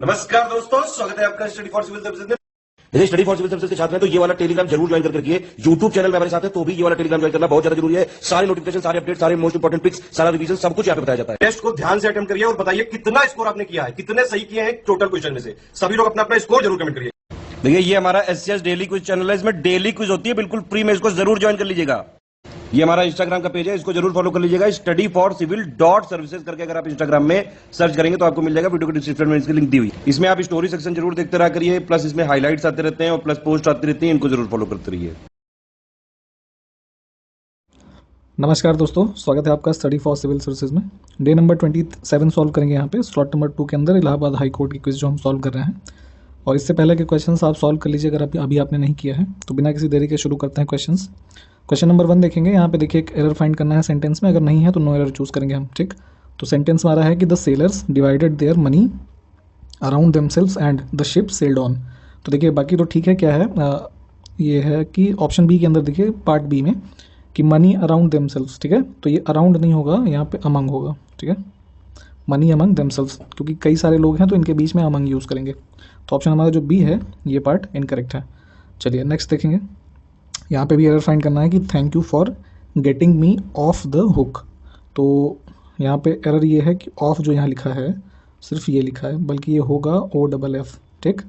नमस्कार दोस्तों, स्वागत है आपका स्टडी फॉर सिविल सर्विसेज में। यदि स्टडी फॉर सिविल सर्विसेज के छात्र हैं तो ये वाला टेलीग्राम जरूर ज्वाइन करके रखिए। यूट्यूब चैनल में हमारे साथ है तो भी ये वाला टेलीग्राम ज्वाइन करना बहुत ज्यादा जरूरी है। सारे नोटिफिकेशन, सारे अपडेट, सारे मोस्ट इंपोर्टेंट पिक्स, सारा रिवीजन सब कुछ यहाँ पे बताया जाता है। टेस्ट को ध्यान से अटेम्प्ट करिए और बताइए कितना स्कोर आपने किया है, कितने सही किए हैं टोटल क्वेश्चन में से। सभी लोग अपना अपना स्कोर जरूर कमेंट करिए। देखिए ये हमारा एससीएस डेली क्विज चैनल है, इसमें डेली क्विज होती है, बिल्कुल फ्री में, इसको जरूर ज्वाइन कर लीजिएगा। ये हमारा इंस्टाग्राम का पेज है, इसको जरूर फॉलो कर लीजिएगा। Study for civil dot services करके अगर आप इंस्टाग्राम में सर्च करेंगे तो आपको मिल जाएगा। वीडियो के डिस्क्रिप्शन में इसकी लिंक दी हुई। इसमें आप स्टोरी सेक्शन जरूर देखते रहा करिए, प्लस इसमें हाईलाइट्स आते रहते हैं और प्लस पोस्ट आती रहती है, इनको जरूर फॉलो करते रहिए। नमस्कार दोस्तों, स्वागत है आपका स्टडी फॉर सिविल सर्विसेज में। डे नंबर 27 सॉल्व करेंगे यहाँ पे स्लॉट नंबर 2 के अंदर इलाहाबाद हाई कोर्ट की क्विज जो हम सॉल्व कर रहे हैं। और इससे पहले के क्वेश्चंस आप सॉल्व कर लीजिए अगर अभी आपने नहीं किया है तो। बिना किसी देरी के शुरू करते हैं क्वेश्चंस। क्वेश्चन नंबर 1 देखेंगे। यहाँ पे देखिए एक एरर फाइंड करना है सेंटेंस में, अगर नहीं है तो नो एरर चूज करेंगे हम, ठीक। तो सेंटेंस में आ रहा है कि the sellers divided their money around themselves and the ship sailed on. तो देखिए बाकी तो ठीक है, क्या है ये है कि ऑप्शन बी के अंदर देखिए पार्ट बी में कि मनी अराउंड देमसेल्व्स, ठीक है। तो ये अराउंड नहीं होगा, यहाँ पे अमंग होगा, ठीक है। मनी अमंग देमसेल्व्स, क्योंकि कई सारे लोग हैं तो इनके बीच में अमंग यूज़ करेंगे। तो ऑप्शन हमारा जो बी है ये पार्ट इनकरेक्ट है। चलिए नेक्स्ट देखेंगे। यहाँ पे भी एरर फाइंड करना है कि thank you for getting me off the hook. तो यहाँ पे एरर ये है कि ऑफ जो यहाँ लिखा है सिर्फ ये लिखा है, बल्कि ये होगा OFF, ठीक।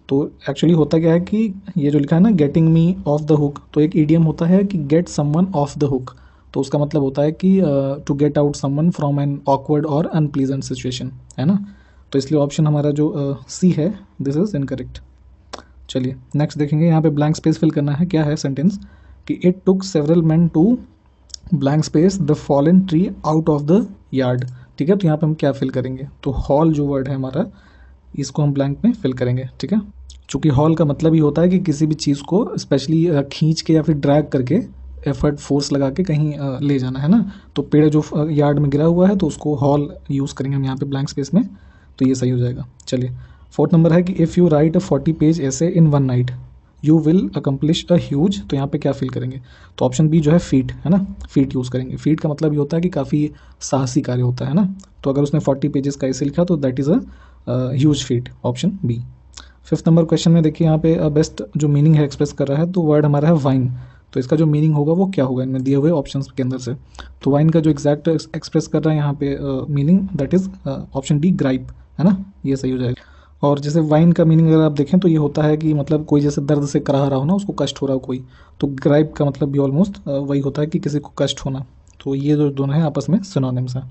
तो एक्चुअली होता क्या है कि ये जो लिखा है ना getting me off the hook, तो एक ईडियम होता है कि get someone off the hook. तो उसका मतलब होता है कि to get out someone from an awkward और अनप्लीजेंट सिचुएशन, है ना। तो इसलिए ऑप्शन हमारा जो सी है दिस इज इनकरेक्ट। चलिए नेक्स्ट देखेंगे। यहाँ पे ब्लैंक स्पेस फिल करना है। क्या है सेंटेंस कि it took several men to blank space the fallen tree out of the yard, ठीक है। तो यहाँ पे हम क्या फिल करेंगे, तो हॉल जो वर्ड है हमारा इसको हम ब्लैंक में फिल करेंगे, ठीक है। चूँकि हॉल का मतलब ही होता है कि किसी भी चीज़ को स्पेशली खींच के या फिर ड्रैग करके एफर्ट फोर्स लगा के कहीं ले जाना, है ना। तो पेड़ जो यार्ड में गिरा हुआ है तो उसको हॉल यूज़ करेंगे हम यहाँ पे ब्लैंक स्पेस में, तो ये सही हो जाएगा। चलिए 4th नंबर है कि इफ़ यू राइट 40 पेज ऐसे इन 1 night you will accomplish a huge. तो यहाँ पे क्या फिल करेंगे, तो ऑप्शन बी जो है फीट, है ना, फीट यूज़ करेंगे। फीट का मतलब ये होता है कि काफ़ी साहसी कार्य होता है ना। तो अगर उसने 40 पेजेस का ऐसे लिखा तो that is a huge feat, option B. 5th number question में देखिए यहाँ पे बेस्ट जो मीनिंग है एक्सप्रेस कर रहा है, तो वर्ड हमारा है वाइन। तो इसका जो मीनिंग होगा वो क्या होगा इनमें दिए हुए ऑप्शंस के अंदर से। तो वाइन का जो एग्जैक्ट एक्सप्रेस कर रहा है यहाँ पे meaning that is option D gripe, है ना, ये सही हो जाएगा। और जैसे वाइन का मीनिंग अगर आप देखें तो ये होता है कि मतलब कोई जैसे दर्द से कराह रहा हो ना, उसको कष्ट हो रहा हो कोई, तो ग्राइप का मतलब भी ऑलमोस्ट वही होता है कि किसी को कष्ट होना। तो ये जो दोनों हैं आपस में सिनोनिम्स हैं।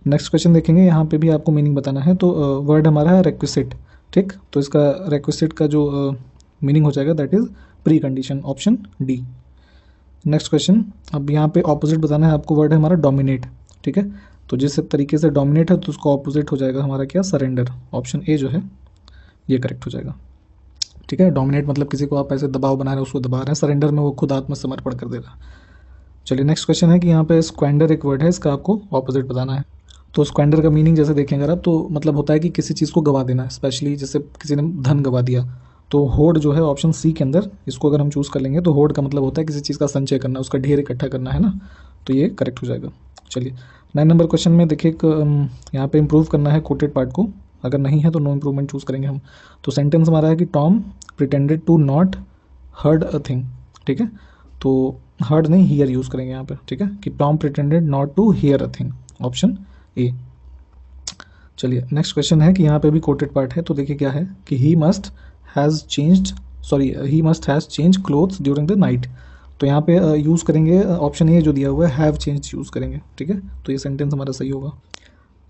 नेक्स्ट क्वेश्चन देखेंगे। यहाँ पे भी आपको मीनिंग बताना है। तो वर्ड हमारा है रिक्विसिट, ठीक। तो इसका रिक्विसिट का जो मीनिंग हो जाएगा that is pre condition, option D. Next question, अब यहाँ पे ऑपोजिट बताना है आपको। वर्ड है हमारा डोमिनेट, ठीक है। तो जिस तरीके से डोमिनेट है तो उसका ऑपोजिट हो जाएगा हमारा क्या, सरेंडर, ऑप्शन ए जो है ये करेक्ट हो जाएगा, ठीक है। डोमिनेट मतलब किसी को आप ऐसे दबाव बना रहे हैं, उसको दबा रहे हैं। सरेंडर में वो खुद आत्मसमर्पण कर देगा। चलिए नेक्स्ट क्वेश्चन है कि यहाँ पे स्क्वेंडर एक वर्ड है, इसका आपको ऑपोजिट बताना है। तो स्क्वेंडर का मीनिंग जैसे देखेंगे अगर आप, तो मतलब होता है कि किसी चीज़ को गवा देना, स्पेशली जैसे किसी ने धन गवा दिया। तो होड़ जो है ऑप्शन सी के अंदर, इसको अगर हम चूज़ कर लेंगे तो होड़ का मतलब होता है किसी चीज़ का संचय करना, उसका ढेर इकट्ठा करना, है ना। तो ये करेक्ट हो जाएगा। चलिए 9 नंबर क्वेश्चन में देखिए यहाँ पे इंप्रूव करना है कोटेड पार्ट को। अगर नहीं है तो नो इम्प्रूवमेंट चूज़ करेंगे हम। तो सेंटेंस हमारा है कि Tom pretended to not heard a thing, ठीक है। तो हर्ड नहीं, हियर यूज़ करेंगे यहाँ पे, ठीक है, कि Tom pretended not to hear a thing, option A. चलिए नेक्स्ट क्वेश्चन है कि यहाँ पे भी कोटेड पार्ट है। तो देखिए क्या है कि he must has change clothes during the night. तो यहाँ पे यूज़ करेंगे ऑप्शन ए जो दिया हुआ है, हैव चेंज यूज़ करेंगे, ठीक है। तो ये सेंटेंस हमारा सही होगा।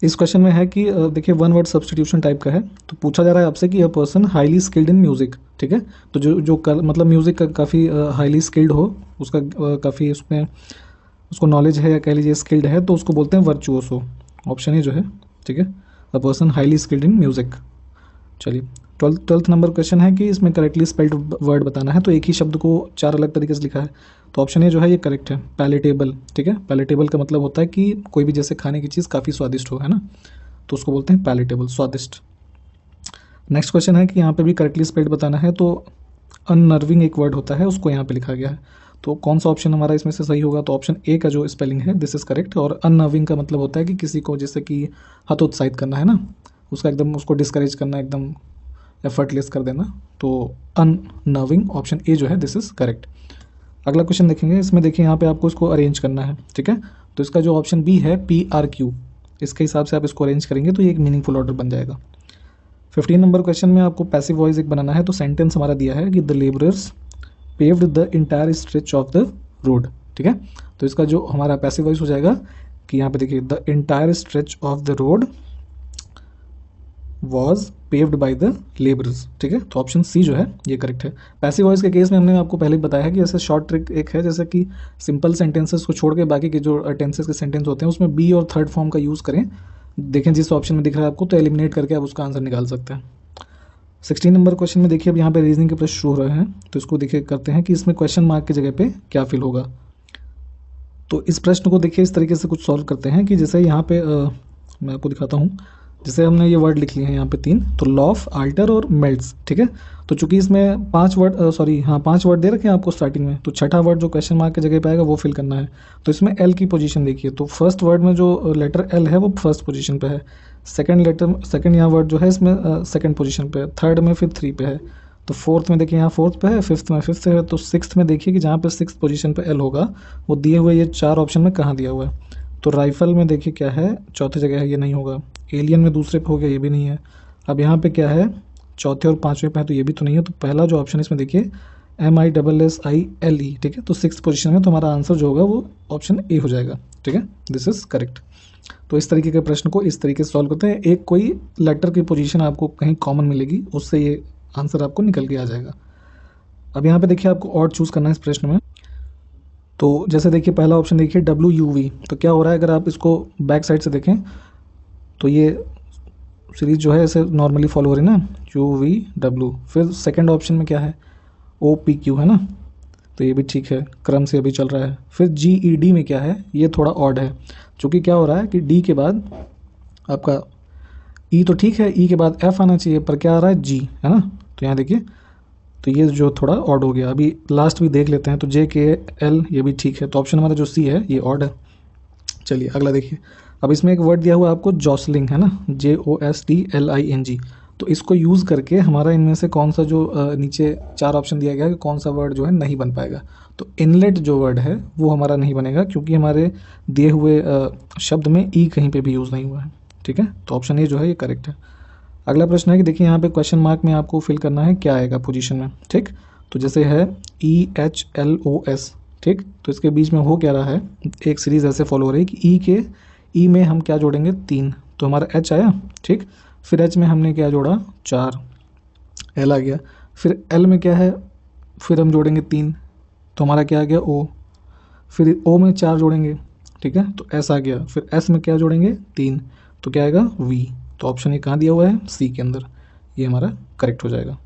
इस क्वेश्चन में है कि देखिए 1 वर्ड सब्सटीट्यूशन टाइप का है। तो पूछा जा रहा है आपसे कि a person highly skilled in music, ठीक है। तो मतलब म्यूज़िक का काफ़ी हाईली स्किल्ड हो, उसका काफ़ी उसमें उसको नॉलेज है या कह लीजिए स्किल्ड है, तो उसको बोलते हैं वर्चुओसो, ऑप्शन ए जो है, ठीक है, a person highly skilled in music. चलिए 12th नंबर क्वेश्चन है कि इसमें करेक्टली स्पेल्ड वर्ड बताना है। तो एक ही शब्द को 4 अलग तरीके से लिखा है। तो ऑप्शन ए जो है ये करेक्ट है, पैलेटेबल, ठीक है। पैलेटेबल का मतलब होता है कि कोई भी जैसे खाने की चीज़ काफ़ी स्वादिष्ट हो, है ना, तो उसको बोलते हैं पैलेटेबल, स्वादिष्ट। नेक्स्ट क्वेश्चन है कि यहाँ पे भी करेक्टली स्पेल्ड बताना है। तो अननर्विंग एक वर्ड होता है, उसको यहाँ पे लिखा गया है। तो कौन सा ऑप्शन हमारा इसमें से सही होगा, तो ऑप्शन ए का जो स्पेलिंग है दिस इज़ करेक्ट। और अननर्विंग का मतलब होता है कि किसी को जैसे कि हतोत्साहित करना, है ना, उसका एकदम उसको डिस्करेज करना, एकदम एफर्टलेस कर देना, तो अननर्विंग, ऑप्शन ए जो है दिस इज़ करेक्ट। अगला क्वेश्चन देखेंगे, इसमें देखिए यहाँ पे आपको इसको अरेंज करना है, ठीक है। तो इसका जो ऑप्शन बी है PRQ, इसके हिसाब से आप इसको अरेंज करेंगे तो ये एक मीनिंगफुल ऑर्डर बन जाएगा। 15 नंबर क्वेश्चन में आपको पैसिव वॉइस एक बनाना है। तो सेंटेंस हमारा दिया है कि the labourers paved the entire stretch of the road, ठीक है। तो इसका जो हमारा पैसिव वॉइस हो जाएगा कि यहाँ पे देखिए the entire stretch of the road was paved by the labourers, ठीक है। तो ऑप्शन सी जो है ये करेक्ट है। पैसिव वॉइस के केस में हमने आपको पहले ही बताया है कि ऐसे शॉर्ट ट्रिक एक है, जैसे कि सिंपल सेंटेंसेस को छोड़ के बाकी के जो टेंसेस के सेंटेंस होते हैं उसमें बी और थर्ड फॉर्म का यूज़ करें। देखें जिस ऑप्शन में दिख रहा है आपको, तो एलिमिनेट करके आप उसका आंसर निकाल सकते हैं। 16 नंबर क्वेश्चन में देखिए अब यहाँ पे रीजनिंग के प्रश्न शुरू हो रहे हैं, तो इसको देखिए करते हैं कि इसमें क्वेश्चन मार्क की जगह पे क्या फिल होगा। तो इस प्रश्न को देखिए इस तरीके से कुछ सॉल्व करते हैं कि जैसे यहाँ पे मैं आपको दिखाता हूँ, जैसे हमने ये वर्ड लिख लिए हैं यहाँ पे 3, तो लॉफ, आल्टर और मेल्ट्स, ठीक है। तो चूंकि इसमें 5 वर्ड दे रखे हैं आपको स्टार्टिंग में, तो छठा वर्ड जो क्वेश्चन मार्क की जगह पे आएगा वो फिल करना है। तो इसमें एल की पोजीशन देखिए, तो फर्स्ट वर्ड में जो लेटर एल है वो फर्स्ट पोजीशन पे है, सेकंड यहाँ वर्ड जो है इसमें सेकंड पोजीशन पे है, थर्ड में फिर 3 पे है, तो फोर्थ में देखिए यहाँ फोर्थ पे है, फिफ्थ में फिफ्थ है, तो सिक्स्थ में देखिए कि जहाँ पे सिक्स्थ पोजीशन पे एल होगा वो दिए हुए ये 4 ऑप्शन में कहाँ दिया हुआ है। तो राइफल में देखिए क्या है, चौथे जगह है, ये नहीं होगा। एलियन में दूसरे पे हो गया, ये भी नहीं है। अब यहाँ पे क्या है, चौथे और पाँचवें पे है, तो ये भी तो नहीं है। तो पहला जो ऑप्शन इसमें देखिए MISSILE, ठीक है। तो सिक्स पोजीशन में तो हमारा आंसर जो होगा वो ऑप्शन ए हो जाएगा, ठीक है। This is correct. तो इस तरीके के प्रश्न को इस तरीके से सॉल्व करते हैं। एक कोई लेटर की पोजीशन आपको कहीं कॉमन मिलेगी, उससे ये आंसर आपको निकल के आ जाएगा। अब यहाँ पे देखिए आपको ऑड चूज़ करना है इस प्रश्न में। तो जैसे देखिए पहला ऑप्शन देखिए WUV, तो क्या हो रहा है अगर आप इसको बैक साइड से देखें तो ये सीरीज जो है ऐसे नॉर्मली फॉलो हो रही है ना, UVW। फिर सेकंड ऑप्शन में क्या है, OPQ है ना, तो ये भी ठीक है, क्रम से अभी चल रहा है। फिर GED में क्या है, ये थोड़ा ऑड है, क्योंकि क्या हो रहा है कि D के बाद आपका E तो ठीक है, E के बाद F आना चाहिए, पर क्या आ रहा है G, है ना। तो यहाँ देखिए, तो ये जो थोड़ा ऑड हो गया। अभी लास्ट भी देख लेते हैं, तो JKL ये भी ठीक है। तो ऑप्शन हमारा जो C है ये ऑड है। चलिए अगला देखिए, अब इसमें एक वर्ड दिया हुआ है आपको जॉसलिंग, है ना, JOSTLING। तो इसको यूज़ करके हमारा इनमें से कौन सा जो नीचे 4 ऑप्शन दिया गया है कि कौन सा वर्ड जो है नहीं बन पाएगा। तो इनलेट जो वर्ड है वो हमारा नहीं बनेगा, क्योंकि हमारे दिए हुए शब्द में ई कहीं पे भी यूज़ नहीं हुआ है, ठीक है। तो ऑप्शन ए जो है ये करेक्ट है। अगला प्रश्न है कि देखिए यहाँ पे क्वेश्चन मार्क में आपको फिल करना है क्या आएगा पोजीशन में, ठीक। तो जैसे है EHLOS, ठीक। तो इसके बीच में हो क्या रहा है, एक सीरीज ऐसे फॉलो हो रही है कि ई में हम क्या जोड़ेंगे 3, तो हमारा H आया, ठीक। फिर H में हमने क्या जोड़ा 4, L आ गया। फिर L में क्या है, फिर हम जोड़ेंगे 3, तो हमारा क्या आ गया O। फिर O में 4 जोड़ेंगे, ठीक है, तो S आ गया। फिर S में क्या जोड़ेंगे 3, तो क्या आएगा V। तो ऑप्शन ये कहाँ दिया हुआ है, C के अंदर, ये हमारा करेक्ट हो जाएगा।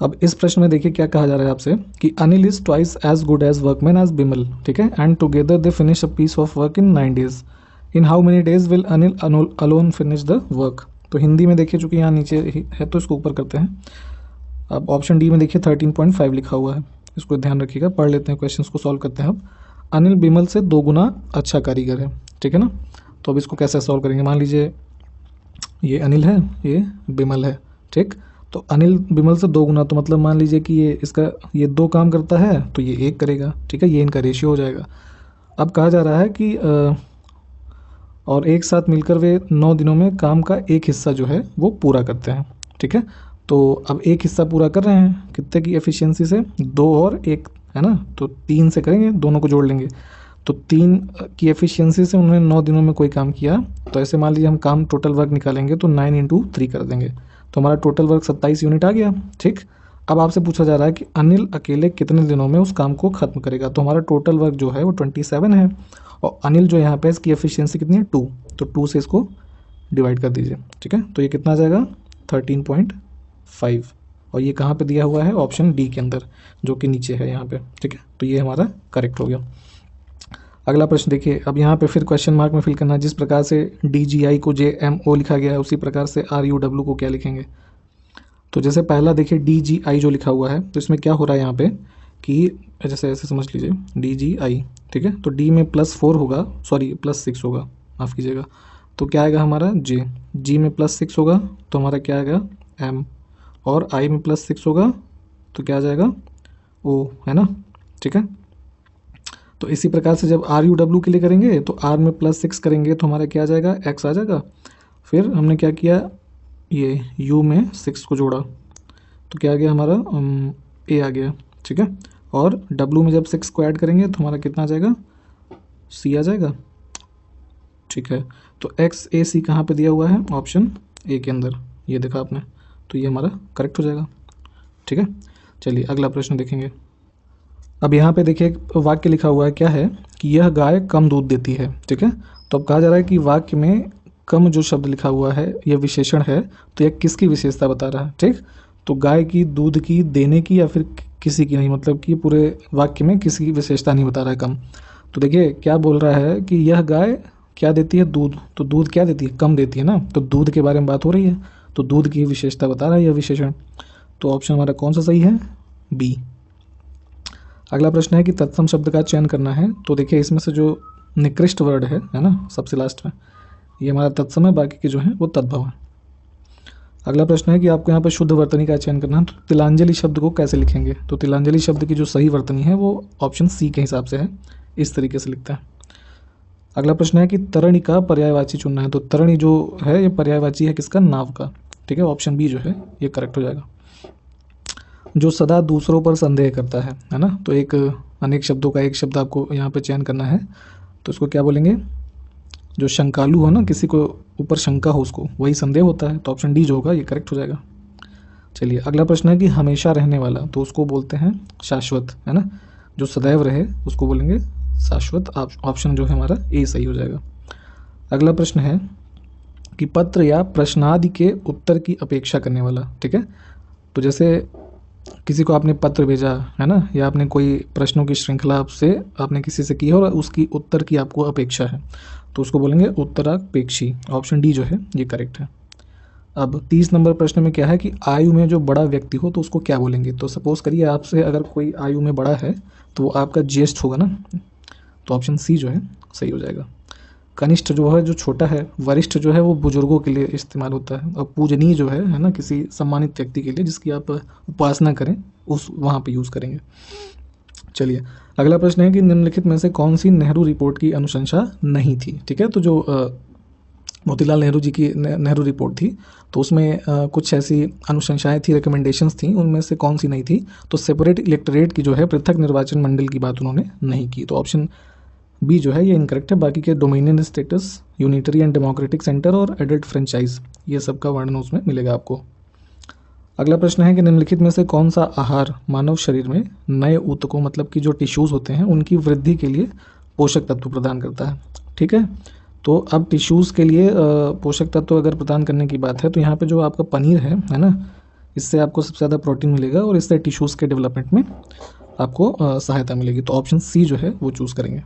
अब इस प्रश्न में देखिए क्या कहा जा रहा है आपसे कि Anil is twice as good as workman as Bimal, ठीक है, and together they finish a piece of work in 9 days। In how many days will Anil alone finish the work. तो हिंदी में देखिए चूंकि यहाँ नीचे है तो इसको ऊपर करते हैं। अब ऑप्शन डी में देखिए 13.5 लिखा हुआ है, इसको ध्यान रखिएगा। पढ़ लेते हैं क्वेश्चन को, सॉल्व करते हैं। अब अनिल बिमल से 2 गुना अच्छा कारीगर है, ठीक है ना। तो अब इसको कैसे सॉल्व करेंगे, मान लीजिए ये अनिल है, ये बिमल है, ठीक। तो अनिल बिमल से 2 गुना, तो मतलब मान लीजिए कि ये 2 काम करता है तो ये 1 करेगा, ठीक है, ये इनका रेशियो हो जाएगा। अब कहा जा रहा है कि और एक साथ मिलकर वे 9 दिनों में काम का एक हिस्सा जो है वो पूरा करते हैं, ठीक है। तो अब एक हिस्सा पूरा कर रहे हैं कितने की एफिशिएंसी से, 2 और 1 है ना, तो 3 से करेंगे, दोनों को जोड़ लेंगे। तो 3 की एफिशिएंसी से उन्होंने 9 दिनों में कोई काम किया। तो ऐसे मान लीजिए हम काम टोटल वर्क निकालेंगे तो 9 × 3 कर देंगे, तो हमारा टोटल वर्क 27 यूनिट आ गया, ठीक। अब आपसे पूछा जा रहा है कि अनिल अकेले कितने दिनों में उस काम को खत्म करेगा। तो हमारा टोटल वर्क जो है वो 27 है, और अनिल जो यहाँ पे इसकी एफिशिएंसी कितनी है 2, तो 2 से इसको डिवाइड कर दीजिए, ठीक है। तो ये कितना आ जाएगा 13.5, और ये कहाँ पे दिया हुआ है, ऑप्शन डी के अंदर, जो कि नीचे है यहाँ पे, ठीक है। तो ये हमारा करेक्ट हो गया। अगला प्रश्न देखिए, अब यहाँ पे फिर क्वेश्चन मार्क में फिल करना है। जिस प्रकार से DGI को JMO लिखा गया है उसी प्रकार से RUW को क्या लिखेंगे। तो जैसे पहला देखिए DGI जो लिखा हुआ है, तो इसमें क्या हो रहा है यहाँ पे कि जैसे ऐसे समझ लीजिए DGI, ठीक है। तो D में +4 होगा, सॉरी +6 होगा, माफ़ कीजिएगा। तो क्या आएगा हमारा जे, जी में +6 होगा तो हमारा क्या आएगा एम, और आई में +6 होगा तो क्या आ जाएगा ओ, है ना, ठीक है। तो इसी प्रकार से जब आर यू डब्ल्यू के लिए करेंगे तो आर में +6 करेंगे तो हमारा क्या आ जाएगा एक्स आ जाएगा। फिर हमने क्या किया, ये यू में 6 को जोड़ा तो क्या आ गया हमारा ए आ गया, ठीक है। और डब्ल्यू में जब 6 को ऐड करेंगे तो हमारा कितना आ जाएगा, सी आ जाएगा, ठीक है। तो एक्स ए सी कहाँ पे दिया हुआ है, ऑप्शन ए के अंदर, ये देखा आपने, तो ये हमारा करेक्ट हो जाएगा, ठीक है। चलिए अगला प्रश्न देखेंगे। अब यहाँ पे देखिए एक वाक्य लिखा हुआ है, क्या है कि यह गाय कम दूध देती है, ठीक है। तो अब कहा जा रहा है कि वाक्य में कम जो शब्द लिखा हुआ है यह विशेषण है, तो यह किसकी विशेषता बता रहा है, ठीक। तो गाय की, दूध की, देने की, या फिर किसी की नहीं, मतलब कि पूरे वाक्य में किसी की विशेषता नहीं बता रहा है, कम। तो देखिए क्या बोल रहा है कि यह गाय क्या देती है, दूध, तो दूध क्या देती है, कम देती है ना, तो दूध के बारे में बात हो रही है, तो दूध की विशेषता बता रहा है यह विशेषण। तो ऑप्शन हमारा कौन सा सही है, बी। अगला प्रश्न है कि तत्सम शब्द का चयन करना है। तो देखिए इसमें से जो निकृष्ट वर्ड है ना, सबसे लास्ट में, ये हमारा तत्सम है, बाकी के जो है वो तद्भव है। अगला प्रश्न है कि आपको यहाँ पर शुद्ध वर्तनी का चयन करना है। तो तिलांजलि शब्द को कैसे लिखेंगे, तो तिलांजलि शब्द की जो सही वर्तनी है वो ऑप्शन सी के हिसाब से है, इस तरीके से लिखता है। अगला प्रश्न है कि तरणी का पर्यायवाची चुनना है। तो तरणी जो है ये पर्यायवाची है किसका, नाव का, ठीक है। ऑप्शन बी जो है ये करेक्ट हो जाएगा। जो सदा दूसरों पर संदेह करता है ना, तो एक अनेक शब्दों का एक शब्द आपको यहाँ पे चयन करना है, तो इसको क्या बोलेंगे, जो शंकालु हो ना, किसी को ऊपर शंका हो उसको, वही संदेह होता है, तो ऑप्शन डी जो होगा ये करेक्ट हो जाएगा। चलिए अगला प्रश्न है कि हमेशा रहने वाला, तो उसको बोलते हैं शाश्वत, है ना, जो सदैव रहे उसको बोलेंगे शाश्वत, ऑप्शन जो है हमारा ए सही हो जाएगा। अगला प्रश्न है कि पत्र या प्रश्नादि के उत्तर की अपेक्षा करने वाला, ठीक है। तो जैसे किसी को आपने पत्र भेजा है ना, या आपने कोई प्रश्नों की श्रृंखला आपसे आपने किसी से की है और उसकी उत्तर की आपको अपेक्षा है, तो उसको बोलेंगे उत्तरापेक्षी, ऑप्शन डी जो है ये करेक्ट है। अब 30 नंबर प्रश्न में क्या है कि आयु में जो बड़ा व्यक्ति हो तो उसको क्या बोलेंगे। तो सपोज करिए आपसे अगर कोई आयु में बड़ा है तो वो आपका ज्येष्ठ होगा ना, तो ऑप्शन सी जो है सही हो जाएगा। कनिष्ठ जो है जो छोटा है, वरिष्ठ जो है वो बुजुर्गों के लिए इस्तेमाल होता है, और पूजनीय जो है ना, किसी सम्मानित व्यक्ति के लिए जिसकी आप उपासना करें उस वहाँ पे यूज़ करेंगे। चलिए अगला प्रश्न है कि निम्नलिखित में से कौन सी नेहरू रिपोर्ट की अनुशंसा नहीं थी, ठीक है। तो जो मोतीलाल नेहरू जी की नेहरू रिपोर्ट थी तो उसमें कुछ ऐसी अनुशंसाएं थी, रिकमेंडेशंस थी, उनमें से कौन सी नहीं थी, तो सेपरेट इलेक्टोरेट की जो है पृथक निर्वाचन मंडल की बात उन्होंने नहीं की, तो ऑप्शन बी जो है ये इनकरेक्ट है। बाकी के dominion status, unitary and democratic centre और एडल्ट फ्रेंचाइज, ये सब का वर्णन उसमें मिलेगा आपको। अगला प्रश्न है कि निम्नलिखित में से कौन सा आहार मानव शरीर में नए ऊतकों, मतलब कि जो टिश्यूज़ होते हैं उनकी वृद्धि के लिए पोषक तत्व प्रदान करता है, ठीक है। तो अब टिश्यूज़ के लिए पोषक तत्व अगर प्रदान करने की बात है तो यहाँ पे जो आपका पनीर है ना, इससे आपको सबसे ज़्यादा प्रोटीन मिलेगा और इससे टिश्यूज़ के डेवलपमेंट में आपको सहायता मिलेगी, तो ऑप्शन सी जो है वो चूज़ करेंगे।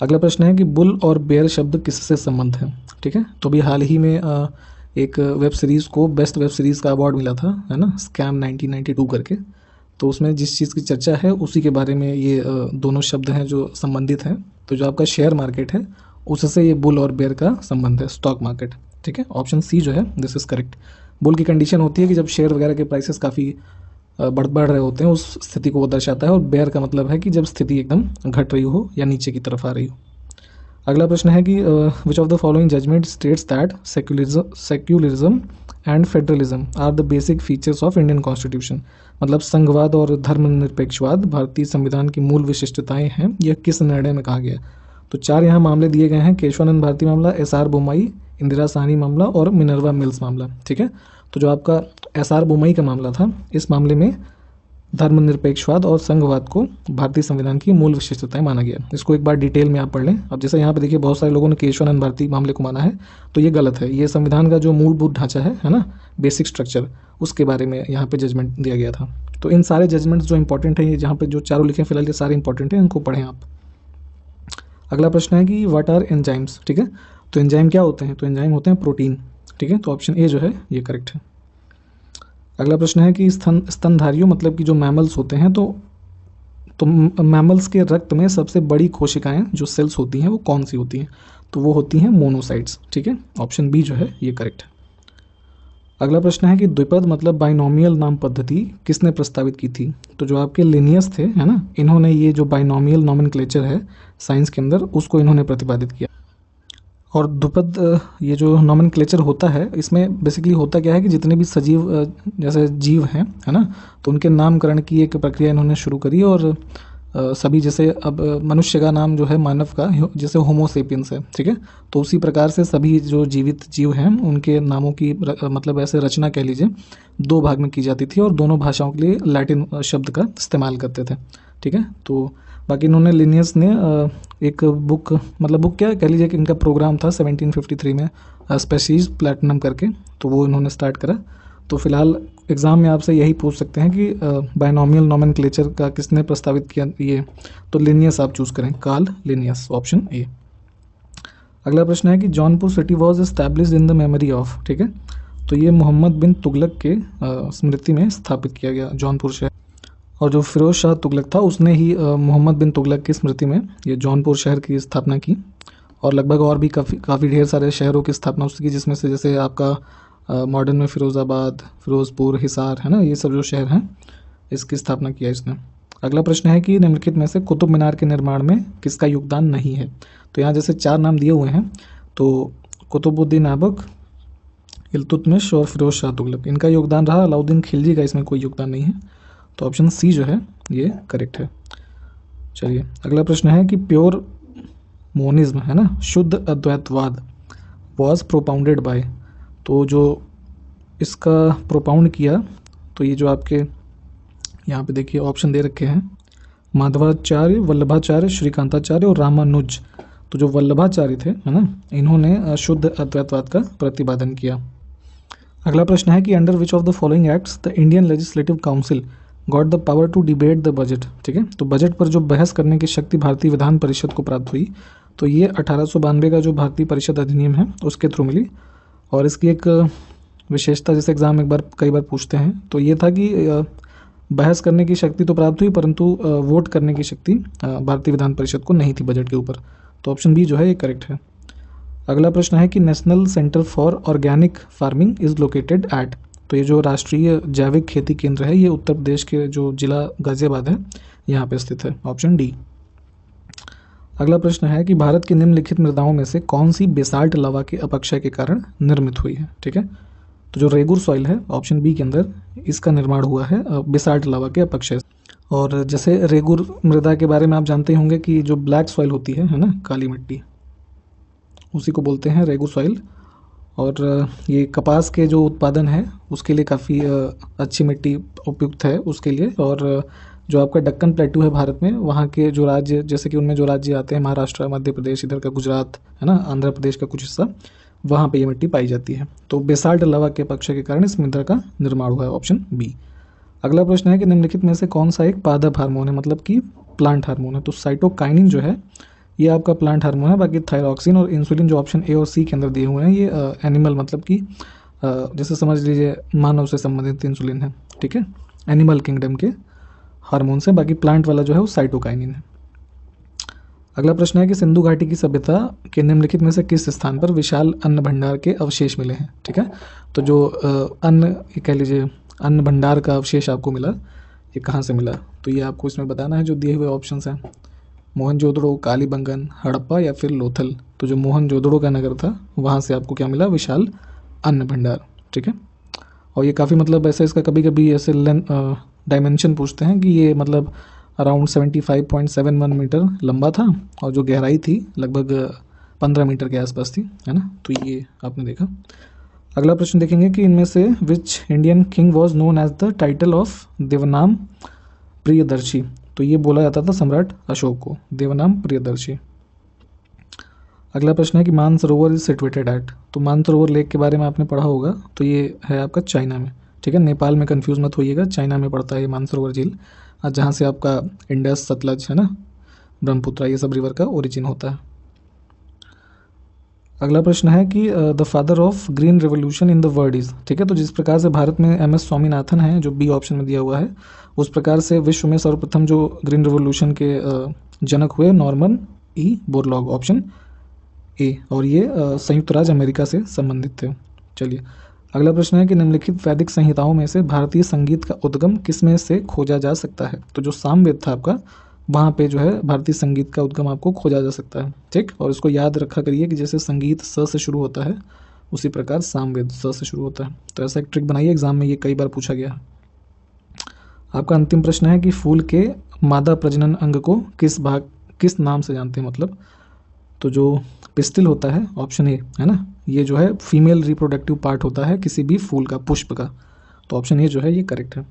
अगला प्रश्न है कि बुल और बेयर शब्द किससे संबंध है, ठीक है। तो अभी हाल ही में एक वेब सीरीज़ को बेस्ट वेब सीरीज़ का अवार्ड मिला था, है ना, स्कैम 1992 करके, तो उसमें जिस चीज़ की चर्चा है उसी के बारे में ये दोनों शब्द हैं जो संबंधित हैं। तो जो आपका शेयर मार्केट है उससे ये बुल और बेयर का संबंध है, स्टॉक मार्केट, ठीक है। ऑप्शन सी जो है दिस इज़ करेक्ट। बुल की कंडीशन होती है कि जब शेयर वगैरह के प्राइसेस काफ़ी बढ़ रहे होते हैं, उस स्थिति को वो दर्शाता है, और बेयर का मतलब है कि जब स्थिति एकदम घट रही हो या नीचे की तरफ आ रही हो। अगला प्रश्न है कि which of the following judgement states that secularism and federalism are the basic features of Indian constitution, मतलब संघवाद और धर्मनिरपेक्षवाद भारतीय संविधान की मूल विशिष्टताएं हैं, यह किस निर्णय में कहा गया। तो 4 यहाँ मामले दिए गए हैं, केशवानंद भारती मामला, SR बोम्मई, इंदिरा साहनी मामला और मिनर्वा मिल्स मामला, ठीक है। तो जो आपका SR बोम्मई का मामला था, इस मामले में धर्मनिरपेक्षवाद और संघवाद को भारतीय संविधान की मूल विशेषताएं माना गया। इसको एक बार डिटेल में आप पढ़ लें। अब जैसे यहाँ पे देखिए बहुत सारे लोगों ने केशवानंद भारती मामले को माना है, तो ये गलत है। ये संविधान का जो मूलभूत ढांचा है ना, बेसिक स्ट्रक्चर, उसके बारे में यहाँ पे जजमेंट दिया गया था। तो इन सारे जजमेंट्स जो इंपॉर्टेंट हैं, ये जहाँ पे जो चारों लिखे फिलहाल ये सारे इंपॉर्टेंट हैं, इनको पढ़ें आप। अगला प्रश्न है कि व्हाट आर एंजाइम्स, ठीक है। तो एंजाइम क्या होते हैं, तो एंजाइम होते हैं प्रोटीन, ठीक है। तो ऑप्शन ए जो है ये करेक्ट है। अगला प्रश्न है कि स्तनधारियों, मतलब कि जो मैमल्स होते हैं, तो मैमल्स के रक्त में सबसे बड़ी कोशिकाएं जो सेल्स होती हैं वो कौन सी होती हैं। तो वो होती हैं मोनोसाइट्स। ठीक है, ऑप्शन बी जो है ये करेक्ट है। अगला प्रश्न है कि द्विपद मतलब बाइनोमियल नाम पद्धति किसने प्रस्तावित की थी? तो जो आपके लिनियस थे, है ना, इन्होंने ये जो बाइनोमियल नॉमेनक्लेचर है साइंस के अंदर, उसको इन्होंने प्रतिपादित किया। और द्विपद ये जो नॉमेनक्लेचर होता है, इसमें बेसिकली होता क्या है कि जितने भी सजीव जैसे जीव हैं, है ना, तो उनके नामकरण की एक प्रक्रिया इन्होंने शुरू करी। और सभी जैसे अब मनुष्य का नाम जो है मानव का जैसे होमोसेपियंस है, ठीक है, तो उसी प्रकार से सभी जो जीवित जीव हैं उनके नामों की मतलब ऐसे रचना कह लीजिए 2 भाग में की जाती थी और दोनों भाषाओं के लिए लैटिन शब्द का इस्तेमाल करते थे। ठीक है, तो बाकी इन्होंने लिनियस ने एक बुक, मतलब बुक क्या कह लीजिए कि इनका प्रोग्राम था 1753 में स्पेसीज प्लैटिनम करके, तो वो इन्होंने स्टार्ट करा। तो फिलहाल एग्ज़ाम में आपसे यही पूछ सकते हैं कि बाइनोमियल नॉमेनक्लेचर का किसने प्रस्तावित किया, ये तो लिनियस आप चूज़ करें, कार्ल लिनियस, ऑप्शन ए। अगला प्रश्न है कि Jaunpur city was established in the memory of, ठीक है, तो ये मोहम्मद बिन तुगलक के स्मृति में स्थापित किया गया जौनपुर शहर। और जो फिरोज शाह तुगलक था उसने ही मोहम्मद बिन तुगलक की स्मृति में ये जौनपुर शहर की स्थापना की। और लगभग और भी काफ़ी ढेर सारे शहरों की स्थापना उसकी, जिसमें से जैसे आपका मॉडर्न में फिरोज़ाबाद, फिरोज़पुर, हिसार, है ना, ये सब जो शहर हैं इसकी स्थापना किया इसने। अगला प्रश्न है कि निम्नलिखित में से कुतुब मीनार के निर्माण में किसका योगदान नहीं है? तो यहाँ जैसे 4 नाम दिए हुए हैं, तो कुतुबुद्दीन ऐबक, इल्तुतमिश और फिरोज शाह तुगलक, इनका योगदान रहा। अलाउद्दीन खिलजी का इसमें कोई योगदान नहीं है, तो ऑप्शन सी जो है ये करेक्ट है। चलिए अगला प्रश्न है कि प्योर मोनिज्म, है ना, शुद्ध अद्वैतवाद, वॉज प्रोपाउंडेड बाय, तो जो इसका प्रोपाउंड किया, तो ये जो आपके यहाँ पे देखिए ऑप्शन दे रखे हैं, माधवाचार्य, वल्लभाचार्य, श्रीकांताचार्य और रामानुज। तो जो वल्लभाचार्य थे, है ना, इन्होंने शुद्ध अद्वैतवाद का प्रतिपादन किया। अगला प्रश्न है कि under which of the following acts the Indian legislative council got the power to debate the budget, ठीक है, तो बजट पर जो बहस करने की शक्ति भारतीय विधान परिषद को प्राप्त हुई, तो ये 1892 का जो भारतीय परिषद अधिनियम है उसके थ्रू मिली। और इसकी एक विशेषता, जैसे एग्जाम कई बार पूछते हैं, तो ये था कि बहस करने की शक्ति तो प्राप्त हुई, परंतु वोट करने की शक्ति भारतीय विधान परिषद को नहीं थी बजट के ऊपर, तो ऑप्शन बी जो है ये करेक्ट है। अगला प्रश्न है कि national centre for organic farming is located at, तो ये जो राष्ट्रीय जैविक खेती केंद्र है ये उत्तर प्रदेश के जो जिला गाजियाबाद है यहाँ पे स्थित है, ऑप्शन डी। अगला प्रश्न है कि भारत की निम्नलिखित मृदाओं में से कौन सी बेसाल्ट लावा के अपक्षय के कारण निर्मित हुई है, ठीक है, तो जो रेगुर सॉइल है ऑप्शन बी के अंदर इसका निर्माण हुआ है बेसाल्ट लावा के अपक्षय। और जैसे रेगुर मृदा के बारे में आप जानते होंगे कि जो ब्लैक सॉइल होती है ना, काली मिट्टी, उसी को बोलते हैं रेगुर सॉइल। और ये कपास के जो उत्पादन है उसके लिए काफ़ी अच्छी मिट्टी उपयुक्त है उसके लिए। और जो आपका दक्कन प्लेटू है भारत में, वहाँ के जो राज्य, जैसे कि उनमें जो राज्य आते हैं, महाराष्ट्र, मध्य प्रदेश, इधर का गुजरात, है ना, आंध्र प्रदेश का कुछ हिस्सा, वहाँ पे ये मिट्टी पाई जाती है। तो बेसाल्ट लावा के अपक्षय के कारण इस मृदा का निर्माण हुआ है, ऑप्शन बी। अगला प्रश्न है कि निम्नलिखित में से कौन सा एक पादप हार्मोन है, मतलब कि प्लांट हार्मोन है? तो साइटोकाइनिन जो है ये आपका प्लांट हार्मोन है। बाकी थायरॉक्सिन और इंसुलिन जो ऑप्शन ए और सी के अंदर दिए हुए हैं ये एनिमल, मतलब कि जैसे समझ लीजिए मानव से संबंधित इंसुलिन है, ठीक है, एनिमल किंगडम के हार्मोन से। बाकी प्लांट वाला जो है वो साइटोकाइनिन है। अगला प्रश्न है कि सिंधु घाटी की सभ्यता के निम्नलिखित में से किस स्थान पर विशाल अन्न भंडार के अवशेष मिले हैं, ठीक है, तो जो अन्न कह लीजिए अन्न भंडार का अवशेष आपको मिला, ये कहाँ से मिला, तो ये आपको इसमें बताना है जो दिए हुए ऑप्शंस हैं, मोहनजोदड़ो, कालीबंगन, हड़प्पा या फिर लोथल। तो जो मोहनजोदड़ो का नगर था वहाँ से आपको क्या मिला, विशाल अन्न भंडार, ठीक है। और ये काफ़ी मतलब ऐसे इसका कभी कभी ऐसे डायमेंशन पूछते हैं कि ये मतलब अराउंड 75.71 मीटर लंबा था और जो गहराई थी लगभग 15 मीटर के आसपास थी, है ना, तो ये आपने देखा। अगला प्रश्न देखेंगे कि इनमें से which Indian king was known as the title of Devanam Priyadarshi, तो ये बोला जाता था सम्राट अशोक को, देवनाम प्रियदर्शी। अगला प्रश्न है कि मानसरोवर इज सिचुएटेड एट, तो मानसरोवर लेक के बारे में आपने पढ़ा होगा, तो ये है आपका चाइना में, ठीक है, नेपाल में कंफ्यूज मत होइएगा, चाइना में पड़ता है ये मानसरोवर झील, जहाँ से आपका इंडस, सतलज, है ना, ब्रह्मपुत्र, ये सब रिवर का ओरिजिन होता है। अगला प्रश्न है कि the father of green revolution in the world is, ठीक है, तो जिस प्रकार से भारत में एम एस स्वामीनाथन है जो बी ऑप्शन में दिया हुआ है, उस प्रकार से विश्व में सर्वप्रथम जो ग्रीन रेवोल्यूशन के जनक हुए Norman E Borlaug, option A, और ये संयुक्त राज्य अमेरिका से संबंधित थे। चलिए अगला प्रश्न है कि निम्नलिखित वैदिक संहिताओं में से भारतीय संगीत का उद्गम किसमें से खोजा जा सकता है। तो जो सामवेद था आपका, वहाँ पे जो है भारतीय संगीत का उद्गम आपको खोजा जा सकता है। ठीक, और इसको याद रखा करिए कि जैसे संगीत स से शुरू होता है, उसी प्रकार सामवेद स से शुरू होता है। तो ऐसा एक ट्रिक बनाइए, एग्जाम में ये कई बार पूछा गया है। आपका अंतिम प्रश्न है कि फूल के मादा प्रजनन अंग को किस नाम से जानते हैं, मतलब तो जो पिस्टिल होता है, ऑप्शन ए है ना, ये जो है फीमेल रिप्रोडक्टिव पार्ट होता है किसी भी फूल का, पुष्प का। तो ऑप्शन ए जो है ये करेक्ट है।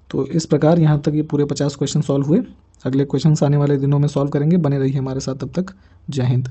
तो इस प्रकार यहाँ तक ये पूरे 50 क्वेश्चन सॉल्व हुए। अगले क्वेश्चन आने वाले दिनों में सॉल्व करेंगे, बने रहिए हमारे साथ, तब तक जय हिंद।